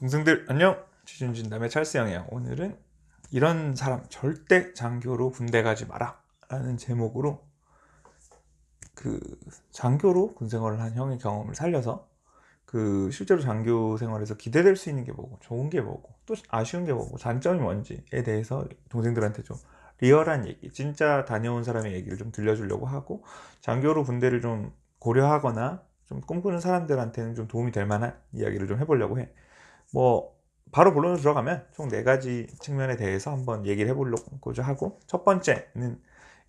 동생들 안녕. 취준진담의 찰스형이야. 오늘은 이런 사람 절대 장교로 군대 가지 마라 라는 제목으로 그 장교로 군 생활을 한 형의 경험을 살려서 실제로 장교 생활에서 기대될 수 있는 게 뭐고 좋은 게 뭐고 또 아쉬운 게 뭐고 단점이 뭔지에 대해서 동생들한테 좀 리얼한 얘기, 진짜 다녀온 사람의 얘기를 좀 들려주려고 하고, 장교로 군대를 좀 고려하거나 좀 꿈꾸는 사람들한테는 좀 도움이 될 만한 이야기를 좀 해보려고 해. 뭐 바로 본론으로 들어가면 총 네 가지 측면에 대해서 한번 얘기를 해보려고자 하고, 첫 번째는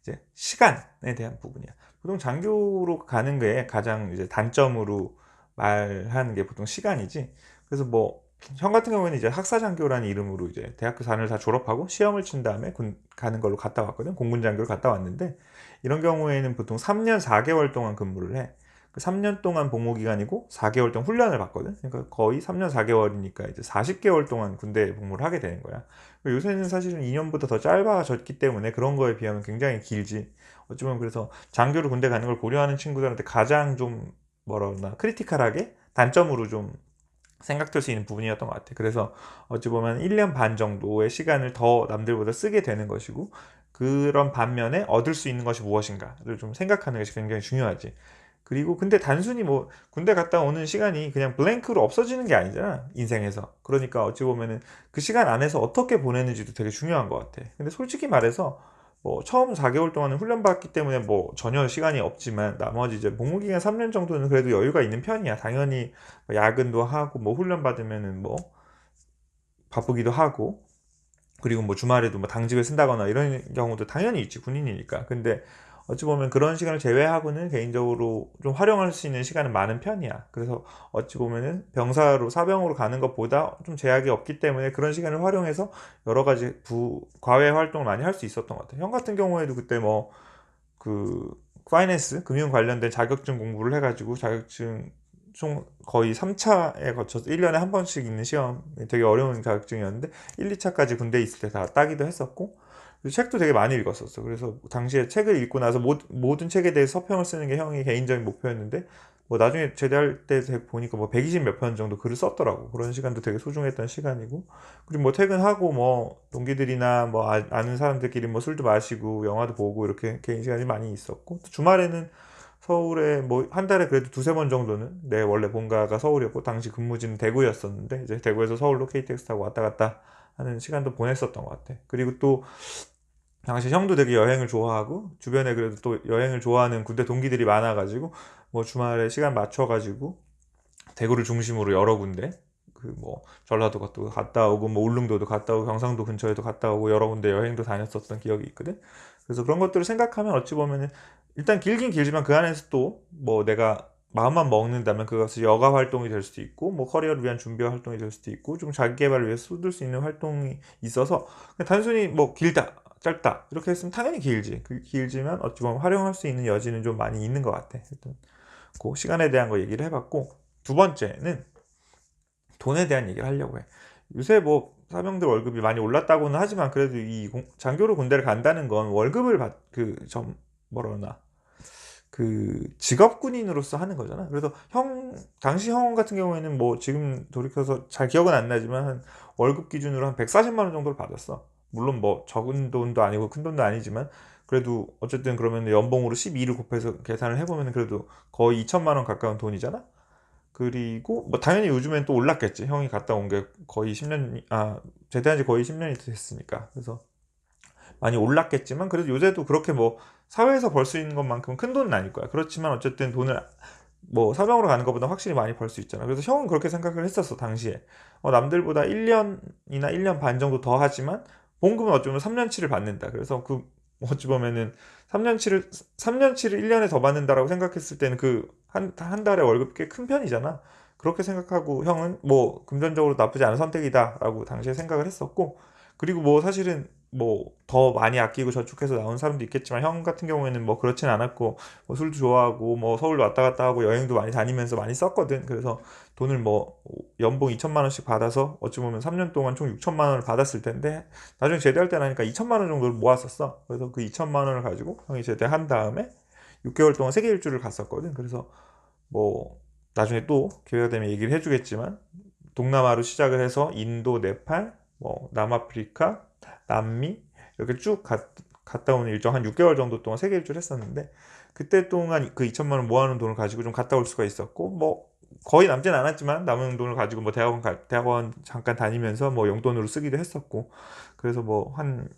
이제 시간에 대한 부분이야. 보통 장교로 가는 게 가장 이제 단점으로 말하는 게 보통 시간이지. 그래서 뭐 형 같은 경우에는 이제 학사장교라는 이름으로 이제 대학교 4년을 다 졸업하고 시험을 친 다음에 군 가는 걸로 갔다 왔거든. 공군장교를 갔다 왔는데, 이런 경우에는 보통 3년 4개월 동안 근무를 해. 그 3년 동안 복무 기간이고 4개월 동안 훈련을 받거든. 그러니까 거의 3년 4개월이니까 이제 40개월 동안 군대 복무를 하게 되는 거야. 요새는 사실은 2년보다 더 짧아졌기 때문에 그런 거에 비하면 굉장히 길지. 어쩌면 그래서 장교로 군대 가는 걸 고려하는 친구들한테 가장 좀 뭐라 그러나 크리티컬하게 단점으로 좀 생각될 수 있는 부분이었던 것 같아. 그래서 어찌 보면 1년 반 정도의 시간을 더 남들보다 쓰게 되는 것이고, 그런 반면에 얻을 수 있는 것이 무엇인가를 좀 생각하는 것이 굉장히 중요하지. 그리고 근데 단순히 뭐 군대 갔다 오는 시간이 그냥 블랭크로 없어지는 게 아니잖아, 인생에서. 그러니까 어찌 보면은 그 시간 안에서 어떻게 보내는지도 되게 중요한 것 같아. 근데 솔직히 말해서 뭐 처음 4개월 동안은 훈련받기 때문에 뭐 전혀 시간이 없지만, 나머지 이제 복무기간 3년 정도는 그래도 여유가 있는 편이야. 당연히 뭐 야근도 하고 뭐 훈련 받으면은 뭐 바쁘기도 하고, 그리고 뭐 주말에도 뭐 당직을 쓴다거나 이런 경우도 당연히 있지, 군인이니까. 근데 어찌 보면 그런 시간을 제외하고는 개인적으로 좀 활용할 수 있는 시간은 많은 편이야. 그래서 어찌 보면은 병사로 사병으로 가는 것보다 좀 제약이 없기 때문에 그런 시간을 활용해서 여러 가지 과외 활동을 많이 할 수 있었던 것 같아. 형 같은 경우에도 그때 뭐 그 파이낸스 금융 관련된 자격증 공부를 해가지고 자격증 총 거의 3차에 거쳐서 1년에 한 번씩 있는 시험이 되게 어려운 자격증이었는데 1, 2차까지 군대에 있을 때 다 따기도 했었고, 그리고 책도 되게 많이 읽었었어. 그래서 당시에 책을 읽고 나서 모든 책에 대해 서평을 쓰는 게 형이 개인적인 목표였는데, 뭐 나중에 제대할 때 보니까 뭐 120 몇 편 정도 글을 썼더라고. 그런 시간도 되게 소중했던 시간이고, 그리고 뭐 퇴근하고 뭐 동기들이나 뭐 아는 사람들끼리 뭐 술도 마시고 영화도 보고 이렇게 개인 시간이 많이 있었고, 또 주말에는 서울에 뭐 한 달에 그래도 두세 번 정도는, 내 원래 본가가 서울이었고 당시 근무지는 대구였었는데 이제 대구에서 서울로 KTX 타고 왔다 갔다 하는 시간도 보냈었던 것 같아. 그리고 또 당시 형도 되게 여행을 좋아하고 주변에 그래도 또 여행을 좋아하는 군대 동기들이 많아가지고 뭐 주말에 시간 맞춰가지고 대구를 중심으로 여러 군데, 그 뭐 전라도도 갔다 오고 뭐 울릉도도 갔다 오고 경상도 근처에도 갔다 오고 여러 군데 여행도 다녔었던 기억이 있거든. 그래서 그런 것들을 생각하면 어찌 보면은 일단 길긴 길지만 그 안에서 또 뭐 내가 마음만 먹는다면 그것이 여가 활동이 될 수도 있고 뭐 커리어를 위한 준비 활동이 될 수도 있고 좀 자기 개발을 위해서 쏟을 수 있는 활동이 있어서, 그냥 단순히 뭐 길다 짧다 이렇게 했으면 당연히 길지. 길지만 어찌 보면 활용할 수 있는 여지는 좀 많이 있는 것 같아. 일단 그 시간에 대한 거 얘기를 해봤고, 두 번째는 돈에 대한 얘기를 하려고 해. 요새 뭐 사병들 월급이 많이 올랐다고는 하지만 그래도 장교로 군대를 간다는 건 월급을 뭐라 그러나 직업 군인으로서 하는 거잖아. 그래서 당시 형 같은 경우에는 뭐 지금 돌이켜서 잘 기억은 안 나지만 월급 기준으로 한 140만 원 정도를 받았어. 물론 뭐 적은 돈도 아니고 큰 돈도 아니지만 그래도 어쨌든 그러면 연봉으로 12를 곱해서 계산을 해보면 그래도 거의 2천만 원 가까운 돈이잖아. 그리고 뭐 당연히 요즘엔 또 올랐겠지. 형이 갔다 온 게 거의 10년, 제대한 지 거의 10년이 됐으니까. 그래서 많이 올랐겠지만 그래도 요새도 그렇게 뭐 사회에서 벌 수 있는 것만큼 큰 돈은 아닐 거야. 그렇지만 어쨌든 돈을 뭐 사병으로 가는 것보다 확실히 많이 벌 수 있잖아. 그래서 형은 그렇게 생각을 했었어 당시에. 남들보다 1년이나 1년 반 정도 더 하지만 봉급은 어쩌면 3년치를 받는다. 그래서 어찌 보면은 3년치를 1년에 더 받는다라고 생각했을 때는 한 달에 월급 꽤 큰 편이잖아. 그렇게 생각하고 형은 뭐 금전적으로 나쁘지 않은 선택이다라고 당시에 생각을 했었고, 그리고 뭐 사실은 뭐 더 많이 아끼고 저축해서 나온 사람도 있겠지만 형 같은 경우에는 뭐 그렇진 않았고, 뭐 술도 좋아하고 뭐 서울도 왔다 갔다 하고 여행도 많이 다니면서 많이 썼거든. 그래서 돈을 뭐 연봉 2천만 원씩 받아서 어찌 보면 3년 동안 총 6천만 원을 받았을 텐데, 나중에 제대할 때 나니까 2천만 원 정도를 모았었어. 그래서 그 2천만 원을 가지고 형이 제대한 다음에 6개월 동안 세계 일주를 갔었거든. 그래서 뭐 나중에 또 기회가 되면 얘기를 해주겠지만 동남아로 시작을 해서 인도, 네팔, 뭐 남아프리카, 남미 이렇게 쭉 갔다 오는 일정 한 6개월 정도 동안 세계 일주를 했었는데, 그때 동안 그 2천만 원 모아놓은 돈을 가지고 좀 갔다 올 수가 있었고, 뭐 거의 남진 않았지만 남은 돈을 가지고 뭐 대학원 잠깐 다니면서 뭐 용돈으로 쓰기도 했었고, 그래서 뭐 한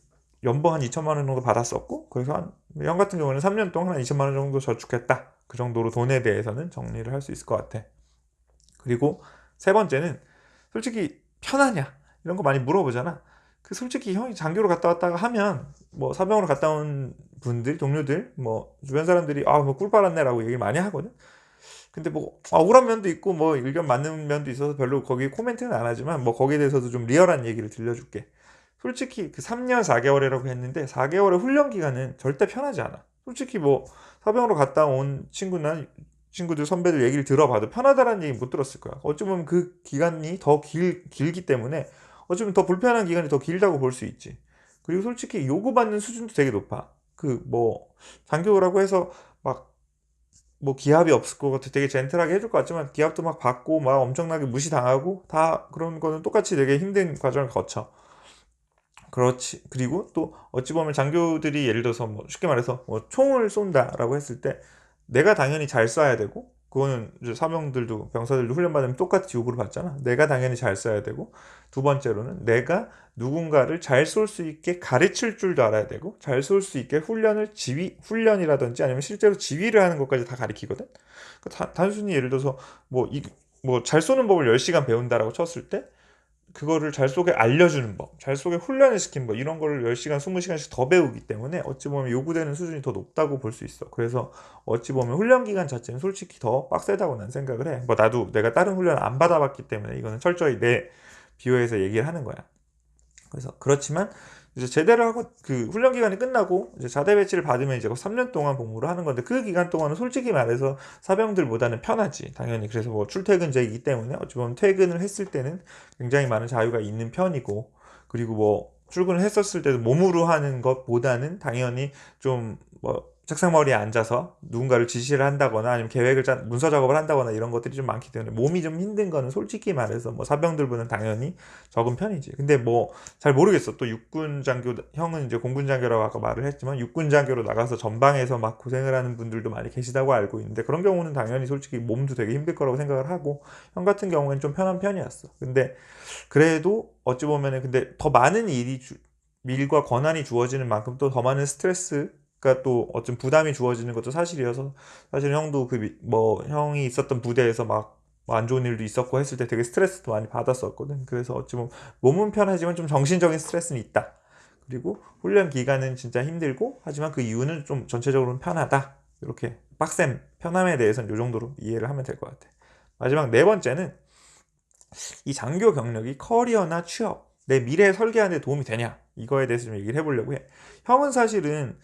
연봉 한 2천만 원 정도 받았었고, 그래서 형 같은 경우는 3년 동안 한 2천만 원 정도 저축했다, 그 정도로 돈에 대해서는 정리를 할 수 있을 것 같아. 그리고 세 번째는 솔직히 편하냐 이런 거 많이 물어보잖아. 그 솔직히 형이 장교로 갔다 왔다가 하면 뭐 사병으로 갔다 온 분들, 동료들, 뭐 주변 사람들이 아 뭐 꿀 빨았네라고 얘기를 많이 하거든. 근데 뭐 억울한 면도 있고 뭐 의견 맞는 면도 있어서 별로 거기 코멘트는 안 하지만, 뭐 거기에 대해서도 좀 리얼한 얘기를 들려줄게. 솔직히 그 3년 4개월이라고 했는데 4개월의 훈련 기간은 절대 편하지 않아. 솔직히 뭐 사병으로 갔다 온 친구들 선배들 얘기를 들어봐도 편하다라는 얘기 못 들었을 거야. 어찌 보면 그 기간이 더 길기 때문에 어쩌면 더 불편한 기간이 더 길다고 볼 수 있지. 그리고 솔직히 요구받는 수준도 되게 높아. 그 뭐 장교라고 해서 막 뭐 기합이 없을 것 같아. 되게 젠틀하게 해줄 것 같지만 기합도 막 받고 막 엄청나게 무시당하고 다 그런 거는 똑같이 되게 힘든 과정을 거쳐. 그렇지. 그리고 또 어찌 보면 장교들이 예를 들어서 뭐 쉽게 말해서 뭐 총을 쏜다라고 했을 때 내가 당연히 잘 쏴야 되고, 그거는 이제 사병들도 병사들도 훈련받으면 똑같이 요구를 받잖아. 내가 당연히 잘 쏴야 되고, 두 번째로는 내가 누군가를 잘 쏠 수 있게 가르칠 줄도 알아야 되고, 잘 쏠 수 있게 훈련이라든지 아니면 실제로 지휘를 하는 것까지 다 가르치거든. 그러니까 단순히 예를 들어서 뭐 뭐 잘 쏘는 법을 10시간 배운다라고 쳤을 때 그거를 잘 쏘게 알려주는 법, 잘 쏘게 훈련을 시키는 법, 이런 거를 10시간, 20시간씩 더 배우기 때문에 어찌 보면 요구되는 수준이 더 높다고 볼 수 있어. 그래서 어찌 보면 훈련 기간 자체는 솔직히 더 빡세다고 난 생각을 해. 뭐 나도 내가 다른 훈련 안 받아봤기 때문에 이거는 철저히 내 비호에서 얘기를 하는 거야. 그래서 그렇지만 이제 제대로 하고 그 훈련 기간이 끝나고 이제 자대 배치를 받으면 이제 3년 동안 복무를 하는 건데, 그 기간 동안은 솔직히 말해서 사병들보다는 편하지 당연히. 그래서 뭐 출퇴근제이기 때문에 어찌 보면 퇴근을 했을 때는 굉장히 많은 자유가 있는 편이고, 그리고 뭐 출근을 했었을 때도 몸으로 하는 것보다는 당연히 좀 뭐 책상머리에 앉아서 누군가를 지시를 한다거나 아니면 문서 작업을 한다거나 이런 것들이 좀 많기 때문에 몸이 좀 힘든 거는 솔직히 말해서 뭐 사병들보다는 당연히 적은 편이지. 근데 뭐 잘 모르겠어. 또 육군 장교, 형은 이제 공군 장교라고 아까 말을 했지만 육군 장교로 나가서 전방에서 막 고생을 하는 분들도 많이 계시다고 알고 있는데, 그런 경우는 당연히 솔직히 몸도 되게 힘들 거라고 생각을 하고, 형 같은 경우에는 좀 편한 편이었어. 근데 그래도 어찌 보면은 근데 더 많은 일과 권한이 주어지는 만큼 또 더 많은 스트레스가 또 어떤 부담이 주어지는 것도 사실이어서, 사실 형도 그 뭐 형이 있었던 부대에서 막 안 좋은 일도 있었고 했을 때 되게 스트레스도 많이 받았었거든. 그래서 어찌 보면 몸은 편하지만 좀 정신적인 스트레스는 있다. 그리고 훈련 기간은 진짜 힘들고, 하지만 그 이유는 좀 전체적으로는 편하다. 이렇게 빡셈, 편함에 대해서는 이 정도로 이해를 하면 될 것 같아. 마지막 네 번째는 이 장교 경력이 커리어나 취업, 내 미래 설계하는 데 도움이 되냐, 이거에 대해서 좀 얘기를 해보려고 해. 형은 사실은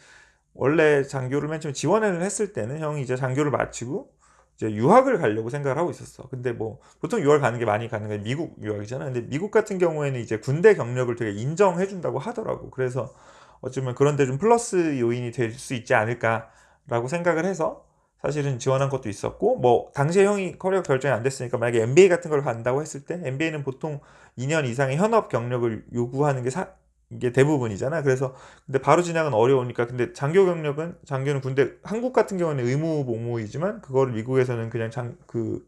원래 장교를 맨 처음 지원을 했을 때는 형이 이제 장교를 마치고 이제 유학을 가려고 생각을 하고 있었어. 근데 뭐 보통 유학 가는 게 많이 가는 게 미국 유학이잖아. 근데 미국 같은 경우에는 이제 군대 경력을 되게 인정해 준다고 하더라고. 그래서 어쩌면 그런데 좀 플러스 요인이 될 수 있지 않을까라고 생각을 해서 사실은 지원한 것도 있었고, 뭐 당시에 형이 커리어 결정이 안 됐으니까 만약에 MBA 같은 걸 간다고 했을 때 MBA는 보통 2년 이상의 현업 경력을 요구하는 게 이게 대부분이잖아. 그래서 근데 바로 진학은 어려우니까. 근데 장교는 군대, 한국 같은 경우는 의무 복무이지만 그거를 미국에서는 그냥 그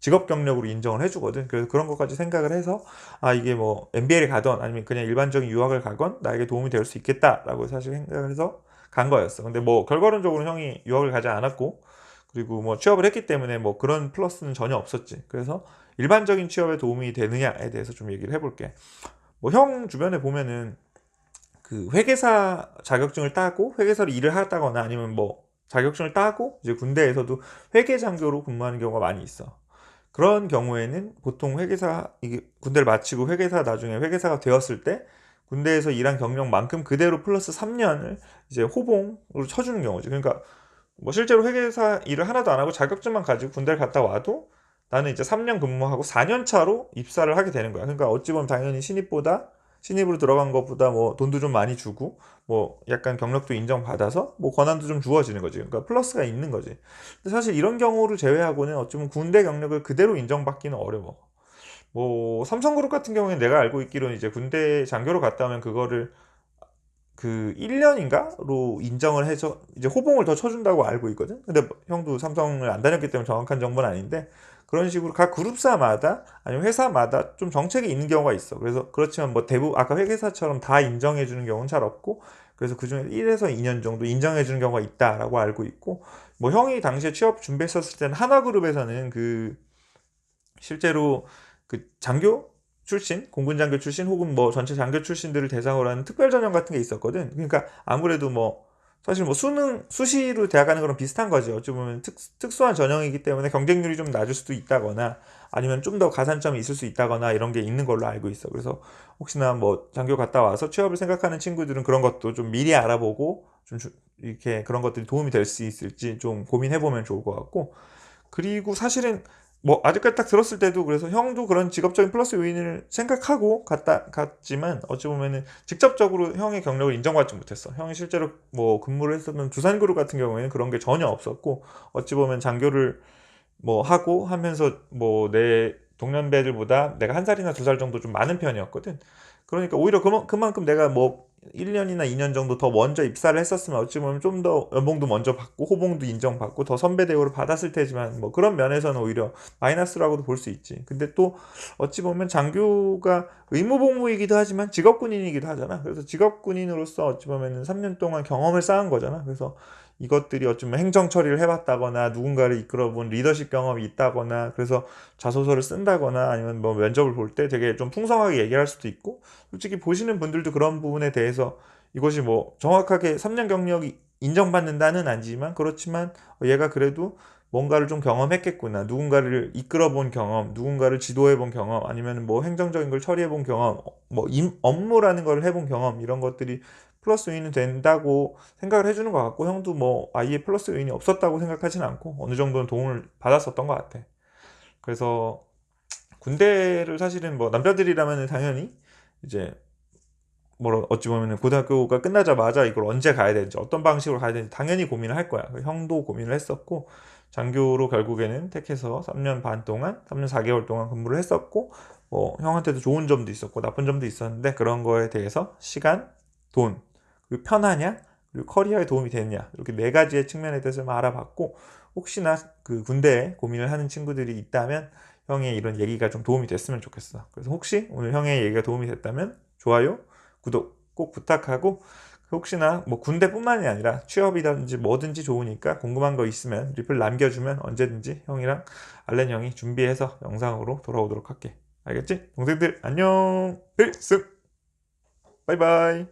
직업 경력으로 인정을 해주거든. 그래서 그런 것까지 생각을 해서 아 이게 뭐 MBA를 가던 아니면 그냥 일반적인 유학을 가건 나에게 도움이 될 수 있겠다라고 사실 생각을 해서 간 거였어. 근데 뭐 결과론적으로 형이 유학을 가지 않았고, 그리고 뭐 취업을 했기 때문에 뭐 그런 플러스는 전혀 없었지. 그래서 일반적인 취업에 도움이 되느냐에 대해서 좀 얘기를 해볼게. 뭐 형 주변에 보면은 그 회계사 자격증을 따고 회계사로 일을 하다거나 아니면 뭐 자격증을 따고 이제 군대에서도 회계 장교로 근무하는 경우가 많이 있어. 그런 경우에는 보통 이게 군대를 마치고 나중에 회계사가 되었을 때 군대에서 일한 경력만큼 그대로 플러스 3년을 이제 호봉으로 쳐주는 경우지. 그러니까 뭐 실제로 회계사 일을 하나도 안 하고 자격증만 가지고 군대를 갔다 와도 나는 이제 3년 근무하고 4년 차로 입사를 하게 되는 거야. 그러니까 어찌 보면 당연히 신입으로 들어간 것보다 뭐 돈도 좀 많이 주고 뭐 약간 경력도 인정받아서 뭐 권한도 좀 주어지는 거지. 그러니까 플러스가 있는 거지. 근데 사실 이런 경우를 제외하고는 어쩌면 군대 경력을 그대로 인정받기는 어려워. 뭐 삼성그룹 같은 경우에는 내가 알고 있기로는 이제 군대 장교로 갔다 오면 그거를 그 1년인가로 인정을 해서 이제 호봉을 더 쳐준다고 알고 있거든. 근데 뭐 형도 삼성을 안 다녔기 때문에 정확한 정보는 아닌데 그런 식으로 각 그룹사마다 아니면 회사마다 좀 정책이 있는 경우가 있어. 그래서 그렇지만 뭐 대부분 아까 회계사처럼 다 인정해 주는 경우는 잘 없고 그래서 그중에 1에서 2년 정도 인정해 주는 경우가 있다라고 알고 있고 뭐 형이 당시에 취업 준비했었을 때는 하나그룹에서는 그 실제로 그 장교 출신, 공군 장교 출신 혹은 뭐 전체 장교 출신들을 대상으로 하는 특별 전형 같은 게 있었거든. 그러니까 아무래도 뭐 사실 뭐 수능 수시로 대학 가는 거랑 비슷한 거지. 어찌 보면 특수한 전형이기 때문에 경쟁률이 좀 낮을 수도 있다거나 아니면 좀 더 가산점이 있을 수 있다거나 이런 게 있는 걸로 알고 있어. 그래서 혹시나 뭐 장교 갔다 와서 취업을 생각하는 친구들은 그런 것도 좀 미리 알아보고 좀 이렇게 그런 것들이 도움이 될 수 있을지 좀 고민해 보면 좋을 것 같고 그리고 사실은 뭐 아직까지 딱 들었을 때도 그래서 형도 그런 직업적인 플러스 요인을 생각하고 갔지만 어찌 보면은 직접적으로 형의 경력을 인정받지 못했어. 형이 실제로 뭐 근무를 했었던 두산그룹 같은 경우에는 그런 게 전혀 없었고 어찌 보면 장교를 뭐 하고 하면서 뭐 내 동년배들보다 내가 한 살이나 두 살 정도 좀 많은 편이었거든. 그러니까 오히려 그만큼 내가 뭐 1년이나 2년 정도 더 먼저 입사를 했었으면 어찌 보면 좀 더 연봉도 먼저 받고 호봉도 인정받고 더 선배 대우를 받았을 테지만 뭐 그런 면에서는 오히려 마이너스라고도 볼 수 있지. 근데 또 어찌 보면 장교가 의무복무이기도 하지만 직업군인이기도 하잖아. 그래서 직업군인으로서 어찌 보면 3년 동안 경험을 쌓은 거잖아. 그래서 이것들이 어쩌면 행정 처리를 해봤다거나 누군가를 이끌어본 리더십 경험이 있다거나 그래서 자소서를 쓴다거나 아니면 뭐 면접을 볼 때 되게 좀 풍성하게 얘기할 수도 있고 솔직히 보시는 분들도 그런 부분에 대해서 이것이 뭐 정확하게 3년 경력이 인정받는다는 아니지만 그렇지만 얘가 그래도 뭔가를 좀 경험했겠구나. 누군가를 이끌어 본 경험, 누군가를 지도해 본 경험, 아니면 뭐 행정적인 걸 처리해 본 경험, 뭐 업무라는 걸 해본 경험, 이런 것들이 플러스 요인은 된다고 생각을 해주는 것 같고, 형도 뭐 아예 플러스 요인이 없었다고 생각하진 않고, 어느 정도는 도움을 받았었던 것 같아. 그래서 군대를 사실은 뭐 남자들이라면 당연히 이제 뭐 어찌 보면 고등학교가 끝나자마자 이걸 언제 가야 되는지 어떤 방식으로 가야 되는지 당연히 고민을 할 거야. 형도 고민을 했었고 장교로 결국에는 택해서 3년 반 동안 3년 4개월 동안 근무를 했었고 뭐 형한테도 좋은 점도 있었고 나쁜 점도 있었는데 그런 거에 대해서 시간, 돈, 그리고 편하냐, 그리고 커리어에 도움이 되느냐 이렇게 네 가지의 측면에 대해서 좀 알아봤고 혹시나 그 군대에 고민을 하는 친구들이 있다면 형의 이런 얘기가 좀 도움이 됐으면 좋겠어. 그래서 혹시 오늘 형의 얘기가 도움이 됐다면 좋아요, 구독 꼭 부탁하고 혹시나 뭐 군대뿐만이 아니라 취업이든지 뭐든지 좋으니까 궁금한 거 있으면 리플 남겨주면 언제든지 형이랑 알렌 형이 준비해서 영상으로 돌아오도록 할게. 알겠지? 동생들 안녕. 필승. 바이바이.